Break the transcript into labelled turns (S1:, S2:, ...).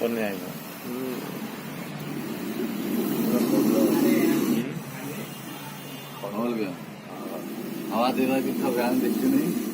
S1: ऊपर नहीं आएगा।
S2: हवा दे रहा कि तो गान देखते नहीं।